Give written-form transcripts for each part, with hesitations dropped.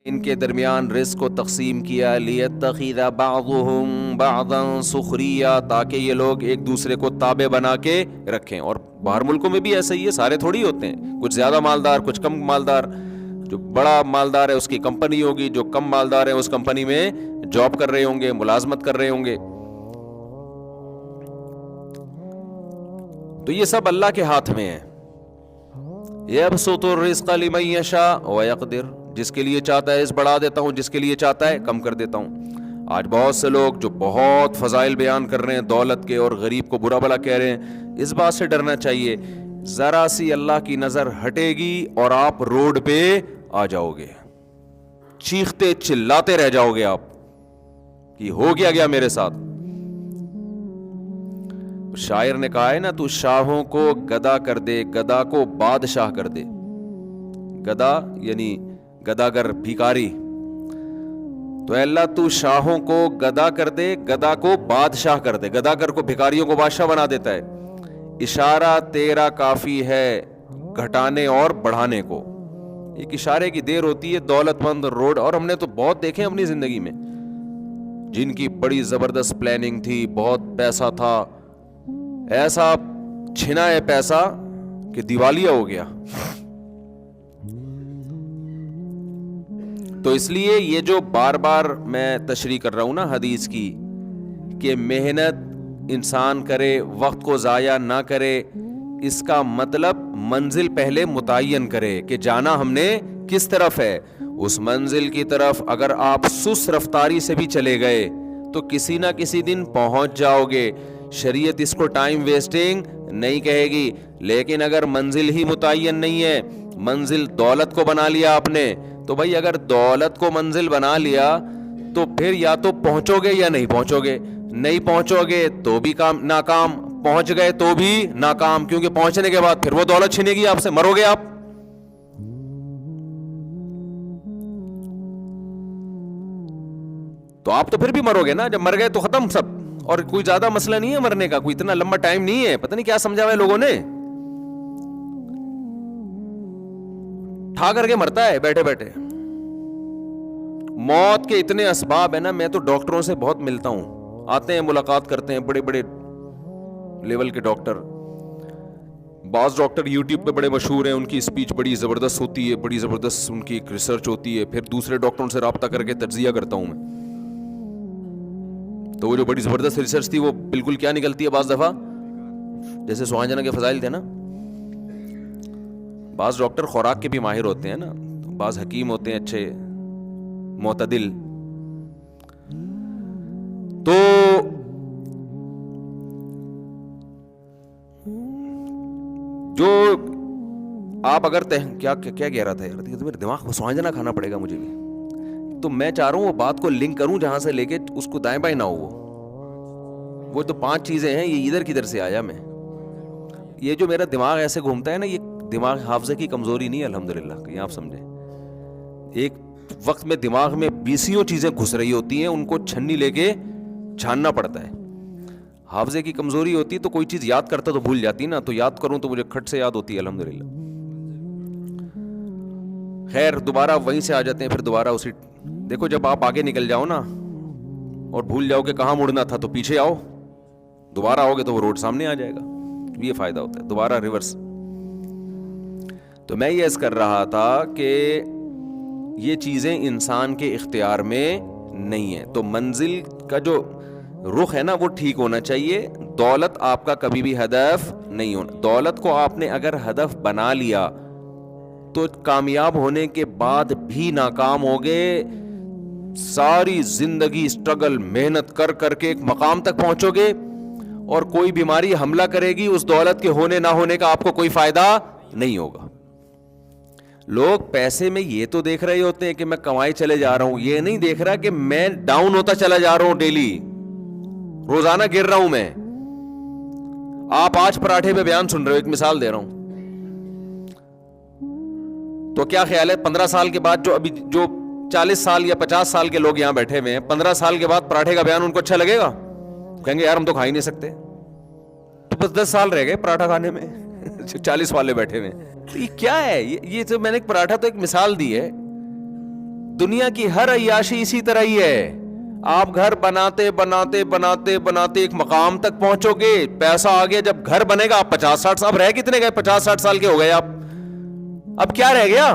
ان کے درمیان رزق کو تقسیم کیا، لیتخذ بعضهم بعضا سخریا، تاکہ یہ لوگ ایک دوسرے کو تابع بنا کے رکھیں. اور باہر ملکوں میں بھی ایسا ہی ہے، سارے تھوڑی ہوتے ہیں، کچھ زیادہ مالدار کچھ کم مالدار. جو بڑا مالدار ہے اس کی کمپنی ہوگی، جو کم مالدار ہے اس کمپنی میں جاب کر رہے ہوں گے، ملازمت کر رہے ہوں گے. تو یہ سب اللہ کے ہاتھ میں ہے. یبسط الرزق لمن یشاء ویقدر، جس کے لیے چاہتا ہے اس بڑھا دیتا ہوں، جس کے لیے چاہتا ہے کم کر دیتا ہوں. آج بہت سے لوگ جو بہت فضائل بیان کر رہے ہیں دولت کے، اور غریب کو برا بھلا کہہ رہے ہیں. اس بات سے ڈرنا چاہیے، ذرا سی اللہ کی نظر ہٹے گی اور آپ روڈ پہ آ جاؤ گے، چیختے چلاتے رہ جاؤ گے آپ کہ ہو گیا میرے ساتھ. شاعر نے کہا ہے نا، تو شاہوں کو گدا کر دے، گدا کو بادشاہ کر دے. گدا یعنی گداگر، بھیکاری. تو اے اللہ تو شاہوں کو گدا کر دے، گدا کو بادشاہ کر دے. گداگر کو، بھیکاریوں کو بادشاہ بنا دیتا ہے. اشارہ تیرا کافی ہے گھٹانے اور بڑھانے کو. ایک اشارے کی دیر ہوتی ہے. دولت مند روڈ، اور ہم نے تو بہت دیکھے اپنی زندگی میں جن کی بڑی زبردست پلاننگ تھی، بہت پیسہ تھا، ایسا چھنا ہے پیسہ کہ دیوالیہ ہو گیا. تو اس لیے یہ جو بار بار میں تشریح کر رہا ہوں نا حدیث کی، کہ محنت انسان کرے، وقت کو ضائع نہ کرے، اس کا مطلب منزل پہلے متعین کرے کہ جانا ہم نے کس طرف ہے. اس منزل کی طرف اگر آپ سست رفتاری سے بھی چلے گئے تو کسی نہ کسی دن پہنچ جاؤ گے. شریعت اس کو ٹائم ویسٹنگ نہیں کہے گی. لیکن اگر منزل ہی متعین نہیں ہے، منزل دولت کو بنا لیا آپ نے، تو بھائی اگر دولت کو منزل بنا لیا تو پھر یا تو پہنچو گے یا نہیں پہنچو گے. نہیں پہنچو گے تو بھی ناکام، پہنچ گئے تو بھی ناکام، کیونکہ پہنچنے کے بعد پھر وہ دولت چھینے گی آپ سے، مرو گے آپ. تو آپ تو پھر بھی مرو گے نا. جب مر گئے تو ختم سب. اور کوئی زیادہ مسئلہ نہیں ہے مرنے کا، کوئی اتنا لمبا ٹائم نہیں ہے. پتہ نہیں کیا سمجھا ہوا ہے لوگوں نے، ٹھا کر کے مرتا ہے بیٹھے بیٹھے. موت کے اتنے اسباب ہیں نا. میں تو ڈاکٹروں سے بہت ملتا ہوں، آتے ہیں ملاقات کرتے ہیں، بڑے بڑے لیول کے ڈاکٹر. بعض ڈاکٹر یوٹیوب پہ بڑے مشہور ہیں، ان کی اسپیچ بڑی زبردست ہوتی ہے، بڑی زبردست ان کی ایک ریسرچ ہوتی ہے. پھر دوسرے ڈاکٹروں سے رابطہ کر کے تجزیہ کرتا ہوں میں، تو وہ جو بڑی زبردست ریسرچ تھی وہ بالکل کیا نکلتی ہے بعض دفعہ، جیسے سوہانجنا کے فضائل تھے نا. بعض ڈاکٹر خوراک کے بھی ماہر ہوتے ہیں نا، بعض حکیم ہوتے ہیں اچھے معتدل. تو جو آپ اگر کیا کہہ رہا تھا یار، تو میرے دماغ کو سوہانجنا کھانا پڑے گا مجھے بھی. تو میں چاہ رہا ہوں وہ بات کو لنک کروں جہاں سے لے کے اس کو دائیں بائیں نہ ہو. وہ تو 5 چیزیں ہیں، یہ ادھر کدھر سے آیا میں. یہ جو میرا دماغ ایسے گھومتا ہے نا، یہ دماغ حافظے کی کمزوری نہیں ہے الحمدللہ، کہیں آپ سمجھیں. ایک وقت میں دماغ میں 20 چیزیں گھس رہی ہوتی ہیں، ان کو چھنی لے کے چھاننا پڑتا ہے. حافظے کی کمزوری ہوتی تو کوئی چیز یاد کرتا تو بھول جاتی نا، تو یاد کروں تو مجھے کھٹ سے یاد ہوتی ہے الحمدللہ. خیر دوبارہ وہیں سے آ جاتے ہیں پھر دوبارہ اسی. دیکھو جب آپ آگے نکل جاؤ نا اور بھول جاؤ کہ کہاں مڑنا تھا، تو پیچھے آؤ، دوبارہ آؤ گے تو وہ روڈ سامنے آ جائے گا. یہ فائدہ ہوتا ہے دوبارہ ریورس. تو میں یہ عرض کر رہا تھا کہ یہ چیزیں انسان کے اختیار میں نہیں ہیں. تو منزل کا جو رخ ہے نا وہ ٹھیک ہونا چاہیے. دولت آپ کا کبھی بھی ہدف نہیں ہونا. دولت کو آپ نے اگر ہدف بنا لیا تو کامیاب ہونے کے بعد بھی ناکام ہوگے. ساری زندگی اسٹرگل محنت کر کر کے ایک مقام تک پہنچو گے، اور کوئی بیماری حملہ کرے گی، اس دولت کے ہونے نہ ہونے کا آپ کو کوئی فائدہ نہیں ہوگا. لوگ پیسے میں یہ تو دیکھ رہے ہوتے ہیں کہ میں کمائی چلے جا رہا ہوں، یہ نہیں دیکھ رہا کہ میں ڈاؤن ہوتا چلا جا رہا ہوں، ڈیلی روزانہ گر رہا ہوں میں. آپ آج پراٹھے پہ بیان سن رہے ہو، ایک مثال دے رہا ہوں. تو کیا خیال ہے 15 سال کے بعد جو 40 سال یا 50 سال کے لوگ یہاں بیٹھے ہوئے ہیں، 15 سال کے بعد پراٹھے کا بیان ان کو اچھا لگے گا؟ کہیں گے یار ہم تو کھا ہی نہیں سکتے. تو بس 10 سال رہ گئے پراٹھا کھانے میں، 40 والے بیٹھے ہوئے. تو یہ کیا ہے؟ یہ تو میں نے ایک پراٹھا تو ایک مثال دی ہے. دنیا کی ہر عیاشی اسی طرح ہی ہے. آپ گھر بناتے بناتے بناتے بناتے ایک مقام تک پہنچو گے, پیسہ آ گیا, جب گھر بنے گا آپ 50-60 اب رہ کتنے گئے, 50-60 سال کے ہو گئے آپ, اب کیا رہ گیا؟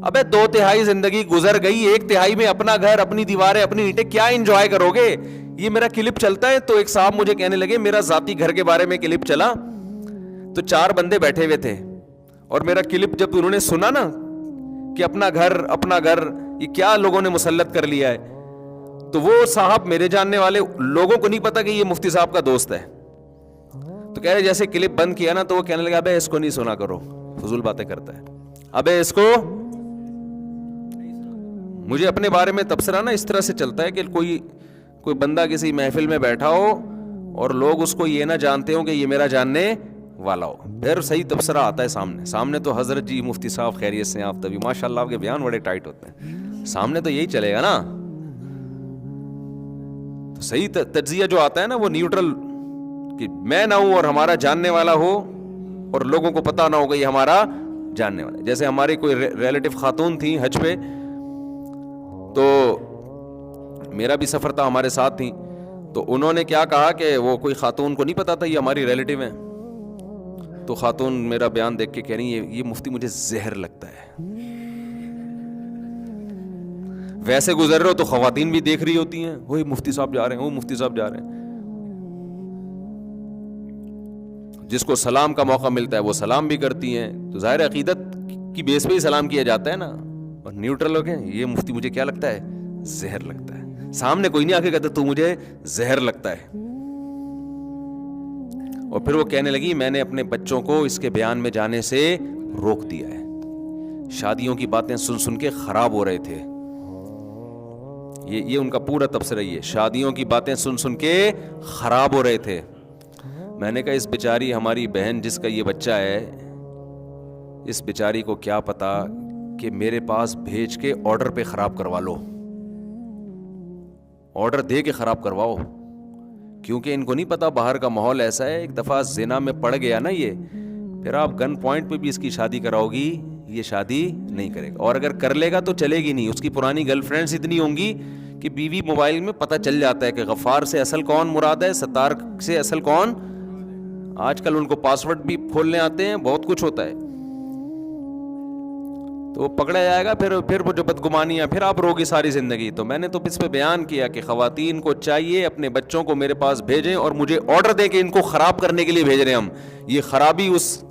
ابے 2/3 زندگی گزر گئی, 1/3 میں اپنا گھر, اپنی دیواریں, اپنی اینٹیں, کیا انجوائے کرو گے؟ یہ میرا کلپ چلتا ہے تو ایک صاحب مجھے کہنے لگے, میرا ذاتی گھر کے بارے میں کلپ چلا تو 4 بندے بیٹھے ہوئے تھے, اور میرا کلپ جب انہوں نے سنا نا کہ اپنا گھر یہ کیا لوگوں نے مسلط کر لیا ہے, تو وہ صاحب میرے جاننے والے لوگوں کو نہیں پتا کہ یہ مفتی صاحب کا دوست ہے, تو کہہ رہے جیسے کلپ بند کیا نا تو وہ کہنے لگا ابے اس کو نہیں سنا کرو, فضول باتیں کرتا ہے, ابے اس کو. مجھے اپنے بارے میں تبصرہ نا اس طرح سے چلتا ہے کہ کوئی بندہ کسی محفل میں بیٹھا ہو اور لوگ اس کو یہ نہ جانتے ہوں کہ یہ میرا جاننے والا ہو, پھر صحیح تبصرہ آتا ہے سامنے تو حضرت جی مفتی صاحب خیریت سے آپ تبھی, ماشاء اللہ آپ کے بیان بڑے ٹائٹ ہوتے ہیں, سامنے تو یہی چلے گا نا. تو صحیح تجزیہ جو آتا ہے نا وہ نیوٹرل, کہ میں نہ ہوں اور ہمارا جاننے والا ہو اور لوگوں کو پتا نہ ہو کہ یہ ہمارا جاننے والا ہے. جیسے ہماری کوئی ریلیٹو خاتون تھی حج پہ, تو میرا بھی سفر تھا, ہمارے ساتھ تھیں, تو انہوں نے کیا کہا کہ وہ کوئی خاتون کو نہیں پتا تھا یہ ہماری ریلیٹو ہے, تو خاتون میرا بیان دیکھ کے کہہ رہی ہے یہ مفتی مجھے زہر لگتا ہے. ویسے گزر رہے ہو تو خواتین بھی دیکھ رہی ہوتی ہیں, وہی مفتی صاحب جا رہے ہیں, وہ مفتی صاحب جا رہے ہیں, جس کو سلام کا موقع ملتا ہے وہ سلام بھی کرتی ہیں, تو ظاہر عقیدت کی بیس پہ ہی سلام کیا جاتا ہے نا. اور نیوٹرل ہو گئے, یہ مفتی مجھے کیا لگتا ہے, زہر لگتا ہے. سامنے کوئی نہیں آ کے کہتا تو مجھے زہر لگتا ہے. اور پھر وہ کہنے لگی میں نے اپنے بچوں کو اس کے بیان میں جانے سے روک دیا ہے, شادیوں کی باتیں سن کے خراب ہو رہے تھے. یہ ان کا پورا تبصرہ یہ ہے, شادیوں کی باتیں سن کے خراب ہو رہے تھے. میں نے کہا اس بیچاری ہماری بہن جس کا یہ بچہ ہے, اس بیچاری کو کیا پتا کہ میرے پاس بھیج کے آرڈر پہ خراب کروا لو, آرڈر دے کے خراب کرواؤ, کیونکہ ان کو نہیں پتا باہر کا ماحول ایسا ہے. ایک دفعہ زنا میں پڑ گیا نا یہ, پھر آپ گن پوائنٹ پہ بھی اس کی شادی کراؤ گی, یہ شادی نہیں کرے گا, اور اگر کر لے گا تو چلے گی نہیں. اس کی پرانی گرل فرینڈز اتنی ہوں گی کہ بیوی موبائل میں پتہ چل جاتا ہے کہ غفار سے اصل کون مراد ہے, ستار سے اصل کون. آج کل ان کو پاسورڈ بھی کھولنے آتے ہیں, بہت کچھ ہوتا ہے, تو وہ پکڑا جائے گا. پھر وہ جو بدگمانیاں پھر آپ روگی ساری زندگی. تو میں نے تو اس پہ بیان کیا کہ خواتین کو چاہیے اپنے بچوں کو میرے پاس بھیجیں اور مجھے آرڈر دیں کہ ان کو خراب کرنے کے لیے بھیج رہے ہیں ہم. یہ خرابی اس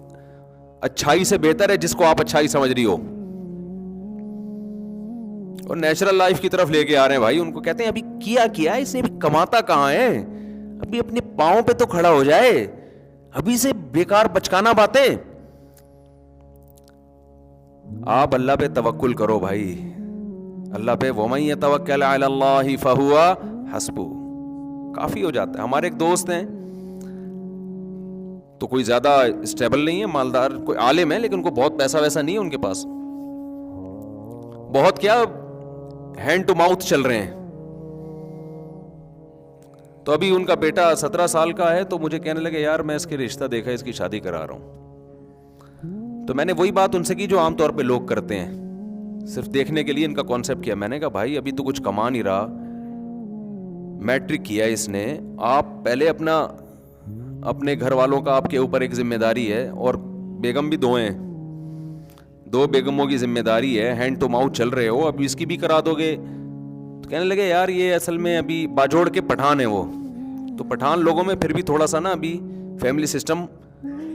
اچھائی سے بہتر ہے جس کو آپ اچھائی سمجھ رہی ہو, اور نیچرل لائف کی طرف لے کے آ رہے ہیں بھائی. ان کو کہتے ہیں ابھی کیا اس نے, ابھی کماتا کہاں ہے, ابھی اپنے پاؤں پہ تو کھڑا ہو جائے, ابھی سے بیکار بچکانا باتیں. آپ اللہ پہ توکل کرو بھائی, اللہ پہ, وَمَن يَتَوَكَّلْ عَلَى اللَّهِ فَهُوَ حَسْبُهُ, کافی ہو جاتا ہے. ہمارے ایک دوست ہیں تو کوئی زیادہ اسٹیبل نہیں ہے, مالدار, کوئی عالم ہے لیکن ان کو بہت پیسہ ویسا نہیں ہے ان کے پاس, بہت کیا ہینڈ ٹو ماؤتھ چل رہے ہیں. تو ابھی ان کا بیٹا 17 سال کا ہے, تو مجھے کہنے لگے یار میں اس کے رشتہ دیکھا, اس کی شادی کرا رہا ہوں. تو میں نے وہی بات ان سے کی جو عام طور پہ لوگ کرتے ہیں, صرف دیکھنے کے لیے ان کا کانسیپٹ کیا. میں نے کہا بھائی ابھی تو کچھ کما نہیں رہا, میٹرک کیا اس نے, آپ پہلے اپنے گھر والوں کا آپ کے اوپر ایک ذمہ داری ہے, اور بیگم بھی 2 ہیں, 2 بیگموں کی ذمہ داری ہے, ہینڈ ٹو ماؤتھ چل رہے ہو, ابھی اس کی بھی کرا دو گے. تو کہنے لگے یار یہ اصل میں ابھی باجوڑ کے پٹھان ہے وہ, تو پٹھان لوگوں میں پھر بھی تھوڑا سا نا ابھی فیملی سسٹم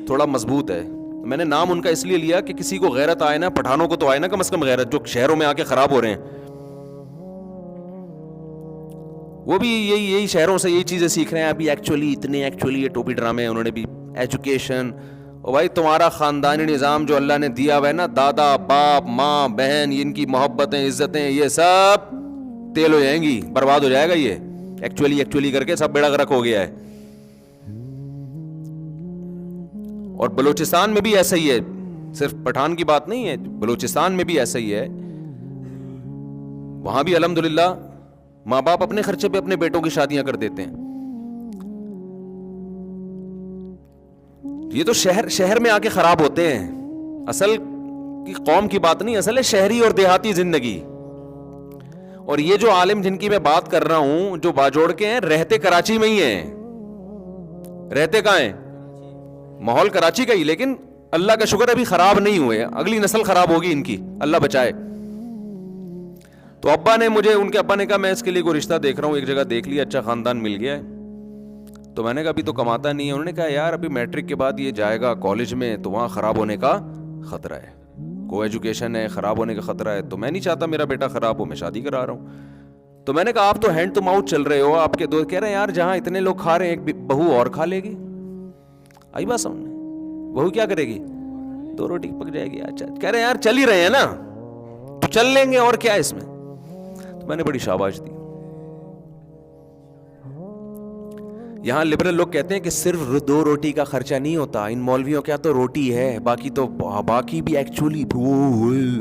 تھوڑا مضبوط ہے. میں نے نام ان کا اس لیے لیا کہ کسی کو غیرت آئے نا, پٹھانوں کو تو آئے نا کم از کم غیرت, جو شہروں میں آ کے خراب ہو رہے ہیں. وہ بھی یہی شہروں سے یہی چیزیں سیکھ رہے ہیں ابھی. ایکچولی یہ ٹوپی ڈرامے ہیں, انہوں نے بھی ایجوکیشن. اور بھائی تمہارا خاندانی نظام جو اللہ نے دیا ہوا ہے نا, دادا باپ ماں بہن, ان کی محبتیں عزتیں یہ سب تیل ہو جائیں گی, برباد ہو جائے گا. یہ ایکچولی کر کے سب بیڑا غرق ہو گیا ہے. اور بلوچستان میں بھی ایسا ہی ہے, صرف پٹھان کی بات نہیں ہے, بلوچستان میں بھی ایسا ہی ہے. وہاں بھی الحمدللہ ماں باپ اپنے خرچے پہ اپنے بیٹوں کی شادیاں کر دیتے ہیں. یہ تو شہر میں آ کے خراب ہوتے ہیں. اصل کی قوم کی بات نہیں, اصل ہے شہری اور دیہاتی زندگی. اور یہ جو عالم جن کی میں بات کر رہا ہوں جو باجوڑ کے ہیں, رہتے کراچی میں ہی ہیں. رہتے کہاں ہیں؟ ماحول کراچی کا ہی, لیکن اللہ کا شکر ابھی خراب نہیں ہوئے, اگلی نسل خراب ہوگی ان کی, اللہ بچائے. تو ابا نے مجھے, ان کے ابا نے کہا میں اس کے لیے کوئی رشتہ دیکھ رہا ہوں, ایک جگہ دیکھ لیا, اچھا خاندان مل گیا ہے. تو میں نے کہا ابھی تو کماتا نہیں ہے. انہوں نے کہا یار ابھی میٹرک کے بعد یہ جائے گا کالج میں تو وہاں خراب ہونے کا خطرہ ہے, کو ایجوکیشن ہے, خراب ہونے کا خطرہ ہے, تو میں نہیں چاہتا میرا بیٹا خراب ہو, میں شادی کرا رہا ہوں. تو میں نے کہا آپ تو ہینڈ ٹو ماؤتھ چل رہے ہو, آپ کے دوست کہہ رہے ہیں یار جہاں اتنے لوگ کھا رہے ہیں ایک بہو اور کھا لے گی. آئی بات سامنے, بہو کیا کرے گی, 2 روٹی پک جائے گی. اچھا کہہ رہے ہیں یار چل ہی رہے ہیں نا تو چل لیں گے, اور کیا ہے اس میں. تو میں نے بڑی شاباش دی. یہاں لبرل لوگ کہتے ہیں کہ صرف 2 روٹی کا خرچہ نہیں ہوتا, ان مولویوں کیا تو روٹی ہے, باقی بھی ایکچولی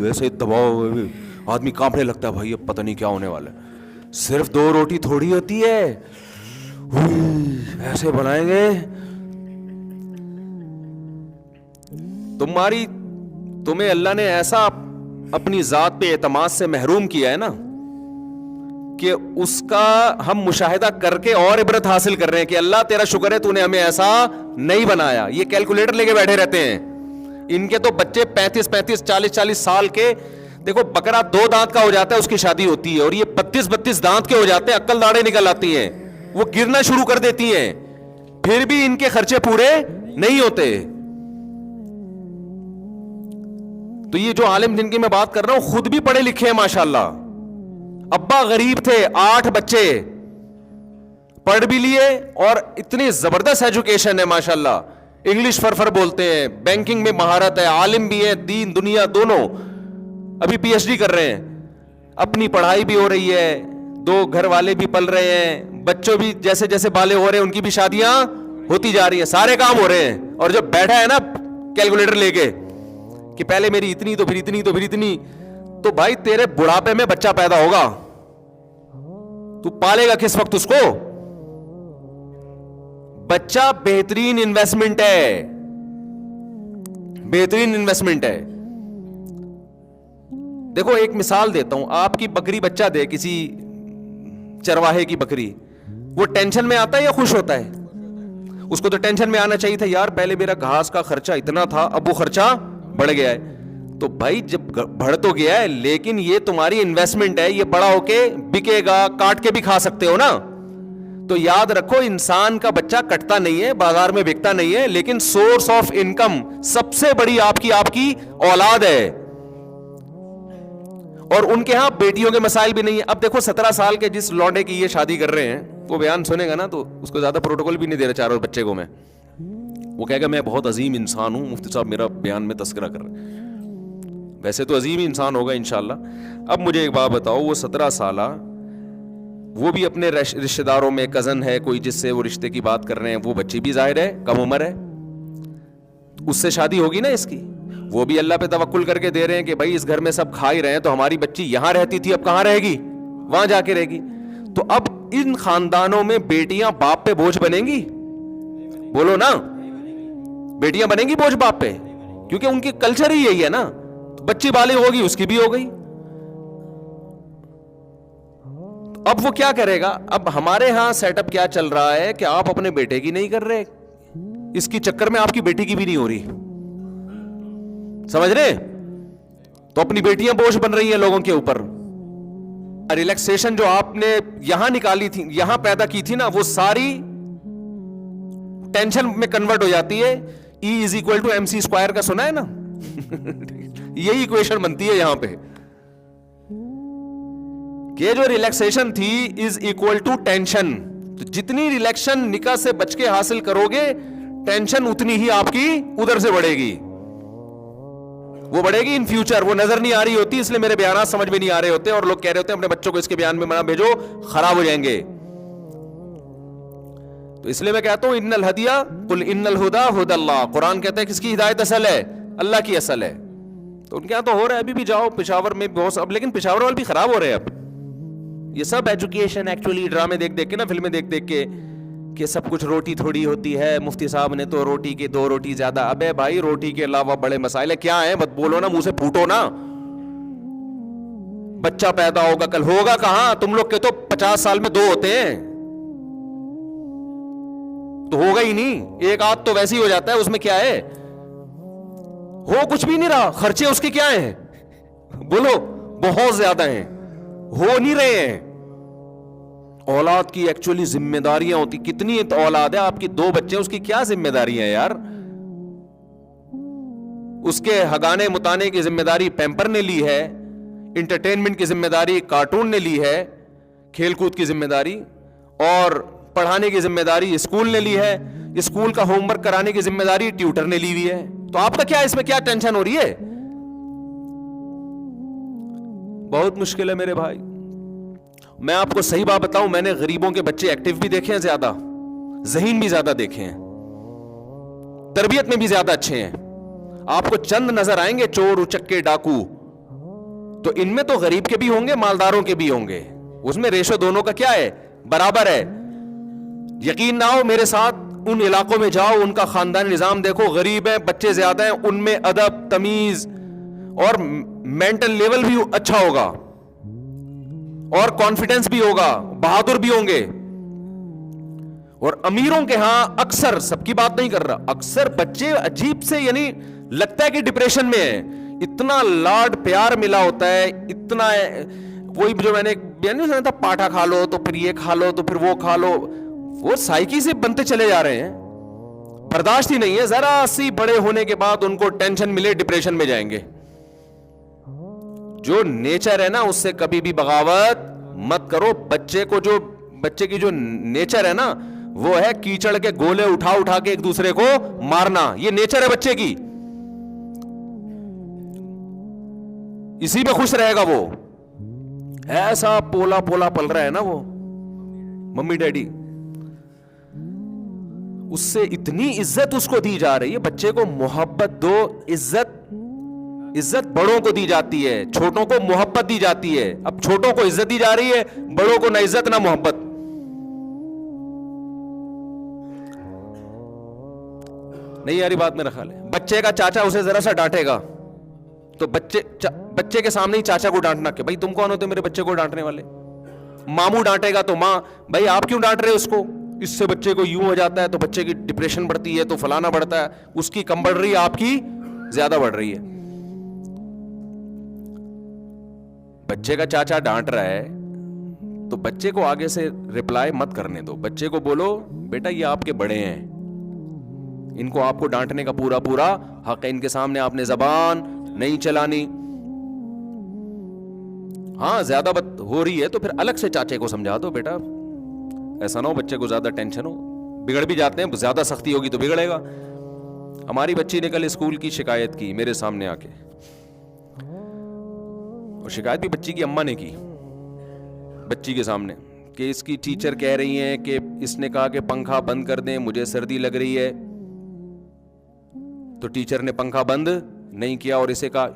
ایسے دباؤ, آدمی کانپنے لگتا ہے بھائی اب پتہ نہیں کیا ہونے والا ہے. صرف 2 روٹی تھوڑی ہوتی ہے, ایسے بنائیں گے تمہیں اللہ نے ایسا اپنی ذات پہ اعتماد سے محروم کیا ہے نا کہ اس کا ہم مشاہدہ کر کے اور عبرت حاصل کر رہے ہیں کہ اللہ تیرا شکر ہے تو نے ہمیں ایسا نہیں بنایا. یہ کیلکولیٹر لے کے بیٹھے رہتے ہیں, ان کے تو بچے 35 40 سال کے, دیکھو بکرا 2 دانت کا ہو جاتا ہے اس کی شادی ہوتی ہے, اور یہ 32 دانت کے ہو جاتے ہیں, عقل داڑیں نکل آتی ہیں, وہ گرنا شروع کر دیتی ہیں, پھر بھی ان کے خرچے پورے نہیں ہوتے. تو یہ جو عالم جن کی میں بات کر رہا ہوں خود بھی پڑھے لکھے ہیں ماشاءاللہ. ابا غریب تھے, 8 بچے, پڑھ بھی لیے, اور اتنی زبردست ایجوکیشن ہے ماشاءاللہ, انگلش فرفر بولتے ہیں, بینکنگ میں مہارت ہے, عالم بھی ہے, دین دنیا دونوں, ابھی پی ایچ ڈی کر رہے ہیں, اپنی پڑھائی بھی ہو رہی ہے, 2 گھر والے بھی پل رہے ہیں, بچوں بھی جیسے جیسے بالے ہو رہے ہیں ان کی بھی شادیاں ہوتی جا رہی ہیں, سارے کام ہو رہے ہیں. اور جب بیٹھا ہے نا کیلکولیٹر لے کے کہ پہلے میری اتنی تو پھر اتنی تو پھر اتنی, تو بھائی تیرے بڑھاپے میں بچہ پیدا ہوگا, تو پالے گا کس وقت اس کو. بچہ بہترین انویسٹمنٹ ہے, بہترین انویسٹمنٹ ہے. دیکھو ایک مثال دیتا ہوں, آپ کی بکری بچہ دے, کسی چرواہے کی بکری, وہ ٹینشن میں آتا ہے یا خوش ہوتا ہے؟ اس کو تو ٹینشن میں آنا چاہیے تھا, یار پہلے میرا گھاس کا خرچہ اتنا تھا اب وہ خرچہ بڑھ گیا ہے. تو بھائی جب بڑھ تو گیا ہے لیکن یہ تمہاری انویسٹمنٹ ہے, یہ بڑا ہو کے بکے گا, کاٹ کے بھی کھا سکتے ہو نا. تو یاد رکھو انسان کا بچہ کٹتا نہیں ہے, بازار میں بکتا نہیں ہے, لیکن سورس آف انکم سب سے بڑی آپ کی اولاد ہے. اور ان کے ہاں بیٹیوں کے مسائل بھی نہیں ہے. اب دیکھو 17 سال کے جس لونڈے کی یہ شادی کر رہے ہیں, وہ بیان سنے گا نا تو اس کو زیادہ پروٹوکول بھی نہیں دے رہا چاروں بچے کو. میں وہ کہے گا میں بہت عظیم انسان ہوں, مفتی صاحب میرا بیان میں تذکرہ کر رہے ہیں, ویسے تو عظیم انسان ہوگا انشاءاللہ. اب مجھے ایک بات بتاؤ, وہ 17 سالہ وہ بھی اپنے رشتہ داروں میں کزن ہے کوئی جس سے وہ رشتے کی بات کر رہے ہیں, وہ بچی بھی ظاہر ہے کم عمر ہے, اس سے شادی ہوگی نا اس کی. وہ بھی اللہ پہ توکل کر کے دے رہے ہیں کہ بھائی اس گھر میں سب کھا ہی رہے ہیں, تو ہماری بچی یہاں رہتی تھی اب کہاں رہے گی, وہاں جا کے رہے گی. تو اب ان خاندانوں میں بیٹیاں باپ پہ بوجھ بنیں گی؟ بولو نا, بیٹیاں بنیں گی بوجھ باپ پہ, کیونکہ ان کی کلچر ہی یہی ہے نا. بچی بالغ ہوگی اس کی بھی ہو گئی, اب وہ کیا کرے گا. اب ہمارے ہاں سیٹ اپ کیا چل رہا ہے کہ آپ اپنے بیٹے کی نہیں کر رہے, اس کی چکر میں آپ کی بیٹی کی بھی نہیں ہو رہی, سمجھ رہے, تو اپنی بیٹیاں بوجھ بن رہی ہیں لوگوں کے اوپر. ریلیکسیشن جو آپ نے یہاں نکالی تھی, یہاں پیدا کی تھی نا, وہ ساری ٹینشن میں کنورٹ ہو جاتی ہے. E=mc² کا سنا ہے نا یہی ایکویشن بنتی ہے یہاں پہ, کہ جو ریلیکسیشن تھی ٹینشن. تو جتنی ریلیکشن نکاح سے بچ کے حاصل کرو گے, ٹینشن اتنی ہی آپ کی ادھر سے بڑھے گی, وہ بڑھے گی ان فیوچر. وہ نظر نہیں آ رہی ہوتی, اس لیے میرے بیانات سمجھ میں نہیں آ رہے ہوتے, اور لوگ کہہ رہے ہوتے ہیں اپنے بچوں کو اس کے بیان میں منا بھیجو, خراب ہو جائیں گے. تو اس لیے میں کہتا ہوں ان الہدی قل ان الہدی ھدی اللہ, قرآن کہتا ہے کس کی ہدایت اصل ہے, اللہ کی اصل ہے. تو ان کے یہاں تو ہو رہا ہے, ابھی بھی جاؤ پشاور میں بہت, اب لیکن پشاور والے بھی خراب ہو رہے ہیں. اب یہ سب ایجوکیشن ایکچولی ڈرامے دیکھ دیکھ کے نا, فلمیں دیکھ دیکھ کے, کہ سب کچھ روٹی تھوڑی ہوتی ہے, مفتی صاحب نے تو روٹی کے 2 روٹی زیادہ. ابے بھائی روٹی کے علاوہ بڑے مسائل ہیں, کیا ہیں مت بولو نا, منہ سے پھوٹو نا. بچہ پیدا ہوگا, کل ہوگا کہاں, تم لوگ کے تو 50 سال میں 2 ہوتے ہیں, تو ہوگا ہی نہیں, ایک آدھ تو ویسے ہی ہو جاتا ہے, اس میں کیا ہے, ہو کچھ بھی نہیں رہا, خرچے اس کے کیا ہیں, بولو بہت زیادہ ہیں, ہو نہیں رہے ہیں. اولاد کی ایکچولی ذمہ داریاں ہوتی, کتنی اولاد ہے آپ کی, 2 بچے, اس کی کیا ذمہ داریاں ہیں یار, اس کے ہگانے متانے کی ذمہ داری پیمپر نے لی ہے, انٹرٹینمنٹ کی ذمہ داری کارٹون نے لی ہے, کھیل کود کی ذمہ داری, اور پڑھانے کی ذمہ داری اسکول نے لی ہے, اسکول کا ہوم ورک کرانے کی ذمہ داری ٹیوٹر نے لی ہوئی ہے. تو آپ کا کیا, اس میں کیا ٹینشن ہو رہی ہے, بہت مشکل ہے میرے بھائی. میں آپ کو صحیح بات بتاؤں, میں نے غریبوں کے بچے ایکٹیو بھی دیکھے ہیں زیادہ, ذہین بھی زیادہ دیکھے ہیں, تربیت میں بھی زیادہ اچھے ہیں. آپ کو چند نظر آئیں گے چور اچکے ڈاکو, تو ان میں تو غریب کے بھی ہوں گے, مالداروں کے بھی ہوں گے, اس میں ریشو دونوں کا کیا ہے, برابر ہے. یقین نہ ہو میرے ساتھ ان علاقوں میں جاؤ, ان کا خاندانی نظام دیکھو, غریب ہیں, بچے زیادہ ہیں, ان میں ادب, تمیز اور مینٹل لیول بھی اچھا ہوگا, اور کانفیڈنس بھی ہوگا, بہادر بھی ہوں گے. اور امیروں کے ہاں اکثر, سب کی بات نہیں کر رہا, اکثر بچے عجیب سے, یعنی لگتا ہے کہ ڈپریشن میں ہے, اتنا لاڈ پیار ملا ہوتا ہے, اتنا کوئی جو میں نے نہیں سنا تھا, پاٹھا کھا لو تو پھر یہ کھا لو تو پھر وہ کھا لو, وہ سائیکی سے بنتے چلے جا رہے ہیں, برداشت ہی نہیں ہے, ذرا سی بڑے ہونے کے بعد ان کو ٹینشن ملے ڈپریشن میں جائیں گے. جو نیچر ہے نا اس سے کبھی بھی بغاوت مت کرو. بچے کی جو نیچر ہے نا وہ ہے کیچڑ کے گولے اٹھا اٹھا کے ایک دوسرے کو مارنا, یہ نیچر ہے بچے کی, اسی میں خوش رہے گا وہ. ایسا پولا پولا پل رہا ہے نا وہ ممی ڈیڈی, اس سے اتنی عزت اس کو دی جا رہی ہے. بچے کو محبت دو, عزت بڑوں کو دی جاتی ہے, چھوٹوں کو محبت دی جاتی ہے. اب چھوٹوں کو عزت دی جا رہی ہے, بڑوں کو نہ عزت نہ محبت. نہیں یاری بات میرا خیال ہے. بچے کا چاچا اسے ذرا سا ڈانٹے گا تو بچے کے سامنے ہی چاچا کو ڈانٹنا کہ بھائی تم کون ہوتے میرے بچے کو ڈانٹنے والے. ماموں ڈانٹے گا تو ماں, بھائی آپ کیوں ڈانٹ رہے اس کو, اس سے بچے کو یوں ہو جاتا ہے, تو بچے کی ڈپریشن بڑھتی ہے, تو فلانا بڑھتا ہے, اس کی کم بڑھ رہی ہے, آپ کی زیادہ بڑھ رہی ہے. بچے کا چاچا ڈانٹ رہا ہے تو بچے کو آگے سے ریپلائی مت کرنے دو, بچے کو بولو بیٹا یہ آپ کے بڑے ہیں, ان کو آپ کو ڈانٹنے کا پورا پورا حق ہے, ان کے سامنے آپ نے زبان نہیں چلانی. ہاں زیادہ بات ہو رہی ہے تو پھر الگ سے چاچے کو سمجھا دو, بیٹا ایسا نہ ہو بچے کو زیادہ ٹینشن ہو, بگڑ بھی جاتے ہیں, زیادہ سختی ہوگی تو بگڑے گا. ہماری بچی نے کل اسکول کی شکایت کی میرے سامنے آ کے, اور شکایت بھی بچی کی اماں نے کی بچی کے سامنے, کہ اس کی ٹیچر کہہ رہی ہیں کہ اس نے کہا کہ پنکھا بند کر دیں, مجھے سردی لگ رہی ہے. تو ٹیچر نے پنکھا بند نہیں کیا اور اسے کہا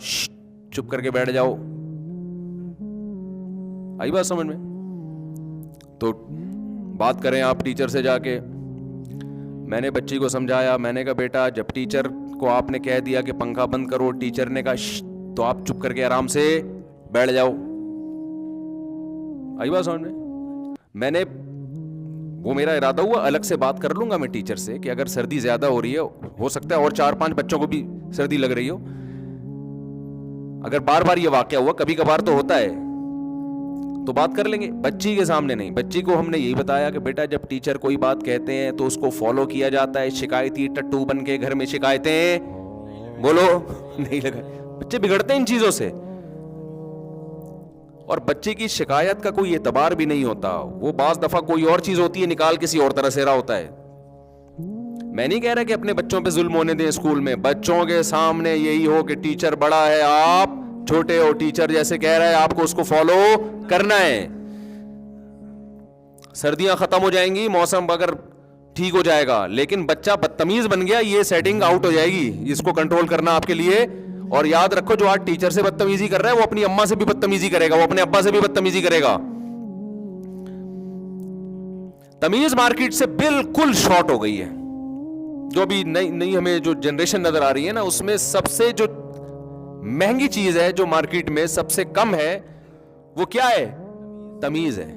چپ کر کے بیٹھ جاؤ. آئی بات سمجھ میں؟ تو بات کریں آپ ٹیچر سے جا کے. میں نے بچی کو سمجھایا, میں نے کہا بیٹا جب ٹیچر کو آپ نے کہہ دیا کہ پنکھا بند کرو, ٹیچر نے کہا تو آپ چپ کر کے آرام سے بیٹھ جاؤ. آئی بات سمجھ میں نے وہ میرا ارادہ ہوا الگ سے بات کر لوں گا میں ٹیچر سے کہ اگر سردی زیادہ ہو رہی ہے, ہو سکتا ہے اور 4-5 بچوں کو بھی سردی لگ رہی ہو, اگر بار بار یہ واقعہ ہوا, کبھی کبھار تو ہوتا ہے, تو بات کر لیں گے. بچی کے سامنے نہیں. بچی کو ہم نے یہی بتایا کہ بیٹا جب ٹیچر کوئی بات کہتے ہیں تو اس کو فالو کیا جاتا ہے, شکایتی ٹٹو بن کے گھر میں شکایتیں بولو نہیں لگا. بچے بگڑتے ہیں ان چیزوں سے, اور بچے کی شکایت کا کوئی اعتبار بھی نہیں ہوتا, وہ بعض دفعہ کوئی اور چیز ہوتی ہے نکال کسی اور طرح سے رہا ہوتا ہے. میں نہیں کہہ رہا کہ اپنے بچوں پہ ظلم ہونے دیں اسکول میں, بچوں کے سامنے یہی ہو کہ ٹیچر بڑا ہے, آپ چھوٹے ہو, ٹیچر جیسے کہہ رہا ہے آپ کو اس کو فالو کرنا ہے. سردیاں ختم ہو جائیں گی, موسم اگر ٹھیک ہو جائے گا, لیکن بچہ بدتمیز بن گیا, یہ سیٹنگ آؤٹ ہو جائے گی, اس کو کنٹرول کرنا آپ کے لیے. اور یاد رکھو جو آج ٹیچر سے بدتمیزی کر رہا ہے وہ اپنی اماں سے بھی بدتمیزی کرے گا, وہ اپنے ابا سے بھی بدتمیزی کرے گا. تمیز مارکیٹ سے بالکل شارٹ ہو گئی ہے. جو بھی نئی ہمیں جو جنریشن نظر آ رہی ہے نا, اس میں سب سے جو مہنگی چیز ہے جو مارکیٹ میں سب سے کم ہے وہ کیا ہے؟ تمیز ہے.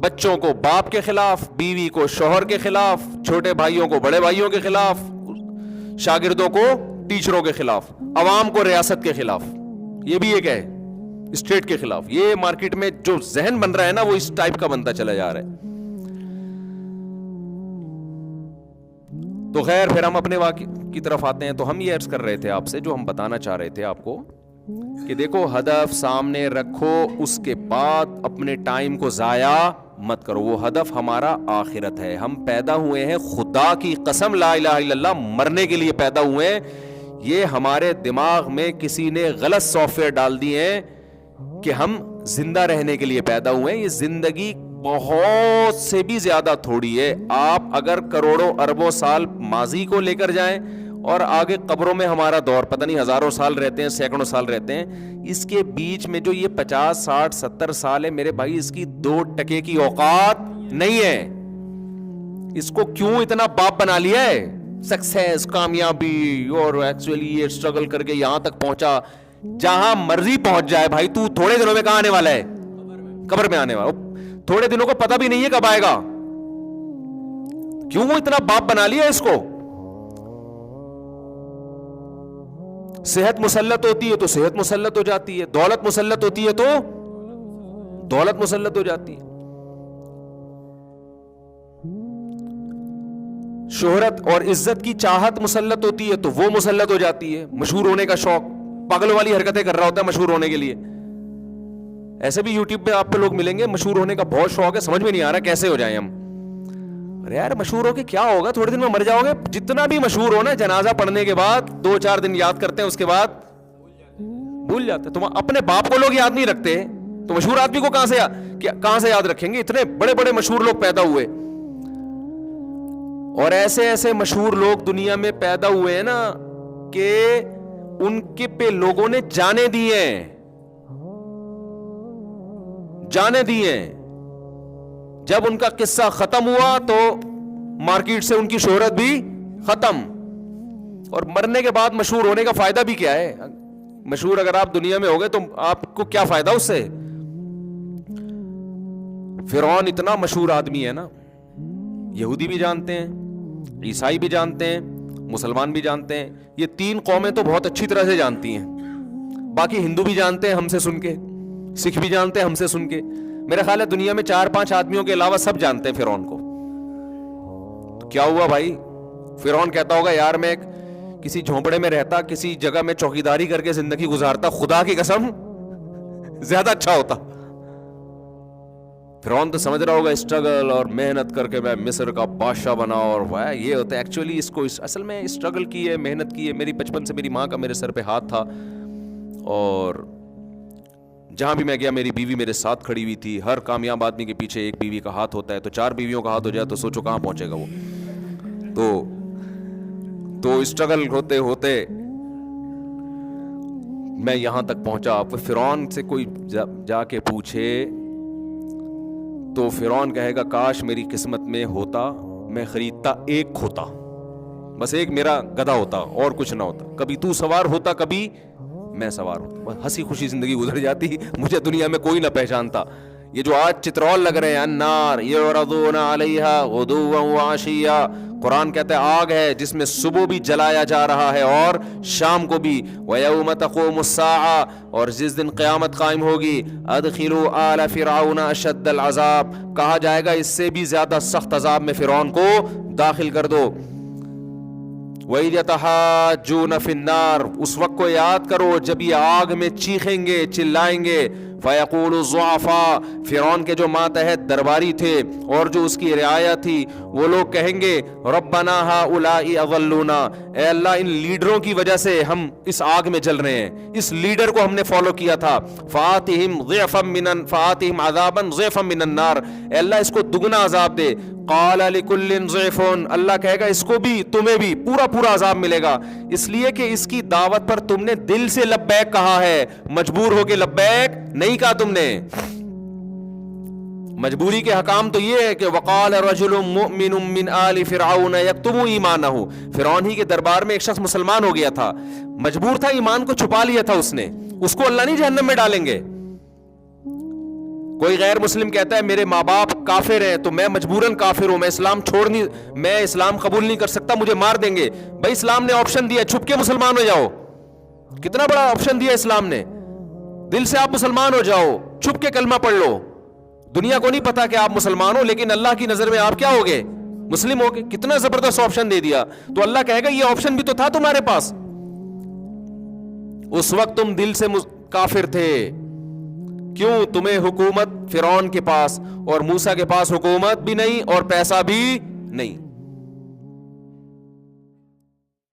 بچوں کو باپ کے خلاف، بیوی کو شوہر کے خلاف، چھوٹے بھائیوں کو بڑے بھائیوں کے خلاف، شاگردوں کو ٹیچروں کے خلاف، عوام کو ریاست کے خلاف. یہ بھی ایک ہے اسٹیٹ کے خلاف. یہ مارکیٹ میں جو ذہن بن رہا ہے نا وہ اس ٹائپ کا بنتا چلا جا رہا ہے. تو خیر پھر ہم اپنے واقع کی طرف آتے ہیں. تو ہم یہ عرض کر رہے تھے آپ سے، جو ہم بتانا چاہ رہے تھے آپ کو، کہ دیکھو ہدف سامنے رکھو، اس کے بعد اپنے ٹائم کو ضائع مت کرو. وہ ہدف ہمارا آخرت ہے. ہم پیدا ہوئے ہیں، خدا کی قسم لا الہ الا اللہ، مرنے کے لیے پیدا ہوئے ہیں. یہ ہمارے دماغ میں کسی نے غلط سافٹ ویئر ڈال دیے ہیں کہ ہم زندہ رہنے کے لیے پیدا ہوئے ہیں. یہ زندگی بہت سے بھی زیادہ تھوڑی ہے. آپ اگر کروڑوں اربوں سال ماضی کو لے کر جائیں اور آگے قبروں میں ہمارا دور پتہ نہیں ہزاروں سال رہتے ہیں، سینکڑوں سال رہتے ہیں، اس کے بیچ میں جو یہ 50 60 70 سال ہے میرے بھائی، اس کی 2 ٹکے کی اوقات نہیں ہے. اس کو کیوں اتنا باپ بنا لیا ہے؟ سکسیس، کامیابی، اور ایکچولی یہ اسٹرگل کر کے یہاں تک پہنچا. جہاں مرضی پہنچ جائے بھائی، تو تھوڑے دنوں میں کہاں آنے والا ہے؟ قبر میں آنے والا. تھوڑے دنوں کو پتہ بھی نہیں ہے کب آئے گا. کیوں وہ اتنا باپ بنا لیا اس کو؟ صحت مسلط ہوتی ہے تو صحت مسلط ہو جاتی ہے، دولت مسلط ہوتی ہے تو دولت مسلط ہو جاتی ہے، شہرت اور عزت کی چاہت مسلط ہوتی ہے تو وہ مسلط ہو جاتی ہے. مشہور ہونے کا شوق، پاگل والی حرکتیں کر رہا ہوتا ہے مشہور ہونے کے لیے. ایسے بھی یوٹیوب پہ آپ پہ لوگ ملیں گے، مشہور ہونے کا بہت شوق ہے، سمجھ میں نہیں آ رہا کیسے ہو جائیں ہم. ارے یار مشہور ہو کے کیا ہوگا؟ تھوڑے دن میں مر جاؤ گے. جتنا بھی مشہور ہونا، جنازہ پڑھنے کے بعد 2-4 دن یاد کرتے ہیں، اس کے بعد بھول جاتے. تم اپنے باپ کو لوگ یاد نہیں رکھتے تو مشہور آدمی کو کہاں سے یاد رکھیں گے؟ اتنے بڑے بڑے مشہور لوگ پیدا ہوئے، اور ایسے ایسے مشہور لوگ دنیا میں پیدا ہوئے ہیں نا کہ ان کے پہ لوگوں نے جانے دیے ہیں. جب ان کا قصہ ختم ہوا تو مارکیٹ سے ان کی شہرت بھی ختم. اور مرنے کے بعد مشہور ہونے کا فائدہ بھی کیا ہے؟ مشہور اگر آپ دنیا میں ہو گئے تو آپ کو کیا فائدہ اس سے؟ فرعون اتنا مشہور آدمی ہے نا، یہودی بھی جانتے ہیں، عیسائی بھی جانتے ہیں، مسلمان بھی جانتے ہیں. یہ 3 قومیں تو بہت اچھی طرح سے جانتی ہیں. باقی ہندو بھی جانتے ہیں ہم سے سن کے، سکھ بھی جانتے ہیں ہم سے سن کے. میرا خیال ہے دنیا میں 4-5 آدمیوں کے علاوہ سب جانتے ہیں فرعون کو. تو کیا ہوا بھائی؟ فرعون کہتا ہوگا یار میں کسی جھونپڑے میں رہتا، کسی جگہ میں چوکیداری کر کے زندگی گزارتا، خدا کی قسم زیادہ اچھا ہوتا. فرعون تو سمجھ رہا ہوگا اسٹرگل اور محنت کر کے میں مصر کا بادشاہ بنا، اور یہ ہوتا ہے. ایکچولی اس کو اصل میں اسٹرگل کی ہے، محنت کی ہے. میری بچپن سے میری ماں کا میرے سر پہ ہاتھ تھا، اور جہاں بھی میں گیا میری بیوی میرے ساتھ کھڑی ہوئی تھی. ہر کامیاب آدمی کے پیچھے ایک بیوی کا ہاتھ ہوتا ہے، تو 4 بیویوں کا ہاتھ ہو جائے تو سوچو کہاں پہنچے گا وہ. تو اسٹرگل ہوتے ہوتے میں یہاں تک پہنچا. اب فرعون سے کوئی جا کے پوچھے تو فرعون کہے گا کاش میری قسمت میں ہوتا، میں خریدتا ایک کھوتا، بس ایک میرا گدھا ہوتا اور کچھ نہ ہوتا. کبھی تو سوار ہوتا، کبھی میں سوار ہوتا، ہنسی خوشی زندگی گزر جاتی. مجھے دنیا میں کوئی نہ پہچانتا. یہ جو آج چترول لگ رہے ہیں، النار یعرضون علیہا غدوا وعشیا، قرآن کہتا ہے آگ ہے جس میں صبح بھی جلایا جا رہا ہے اور شام کو بھی. وَيَوْمَ تَقُومُ السَّاعَةُ، اور جس دن قیامت قائم ہوگی، أَدْخِلُوا آلَ فِرْعَوْنَ أَشَدَّ الْعَذَابِ، کہا جائے گا اس سے بھی زیادہ سخت عذاب میں فرعون کو داخل کر دو. وَإِذْ يَتَحَاجُّونَ فِي النَّارِ، اس وقت کو یاد کرو جب یہ آگ میں چیخیں گے، چلائیں گے. فَيَقُولُ الضُّعَفَاءُ، فرعون کے جو ماتحت درباری تھے اور جو اس کی رعایا تھی، وہ لوگ کہیں گے رَبَّنَا هَؤُلَاءِ أَضَلُّونَا، اے اللہ ان لیڈروں کی وجہ سے ہم اس آگ میں جل رہے ہیں، اس لیڈر کو ہم نے فالو کیا تھا. فَآتِهِمْ عَذَابًا ضِعْفًا مِّنَ النَّارِ، اے اللہ اس کو دگنا عذاب دے. قَالَ لِكُلٍّ ضِعْفٌ، اللہ کہے گا اس کو بھی تمہیں بھی پورا عذاب ملے گا، اس لیے کہ اس کی دعوت پر تم نے دل سے لبیک کہا ہے، مجبور ہو کے لبیک نہیں کہا تم نے. مجبوری کے حکام تو یہ ہے کہ وقال رجل مؤمن من آل فرعون یکتم ایمانہ، فرعون ہی کے دربار میں ایک شخص مسلمان ہو گیا تھا، مجبور تھا، ایمان کو چھپا لیا تھا اس نے. اس کو اللہ نہیں جہنم میں ڈالیں گے. کوئی غیر مسلم کہتا ہے میرے ماں باپ کافر ہیں تو میں مجبوراً کافر ہوں, میں اسلام قبول نہیں کر سکتا, مجھے مار دیں گے. بھائی اسلام نے آپشن دیا چھپ کے مسلمان ہو جاؤ, کتنا بڑا آپشن دیا اسلام نے. دل سے آپ مسلمان ہو جاؤ, چھپ کے کلمہ پڑھ لو, دنیا کو نہیں پتا کہ آپ مسلمان ہو, لیکن اللہ کی نظر میں آپ کیا ہوگے, مسلم ہوگے. کتنا زبردست آپشن دے دیا. تو اللہ کہے گا یہ آپشن بھی تو تھا تمہارے پاس, اس وقت تم دل سے کافر تھے. کیوں؟ تمہیں حکومت فرعون کے پاس اور موسیٰ کے پاس حکومت بھی نہیں اور پیسہ بھی نہیں.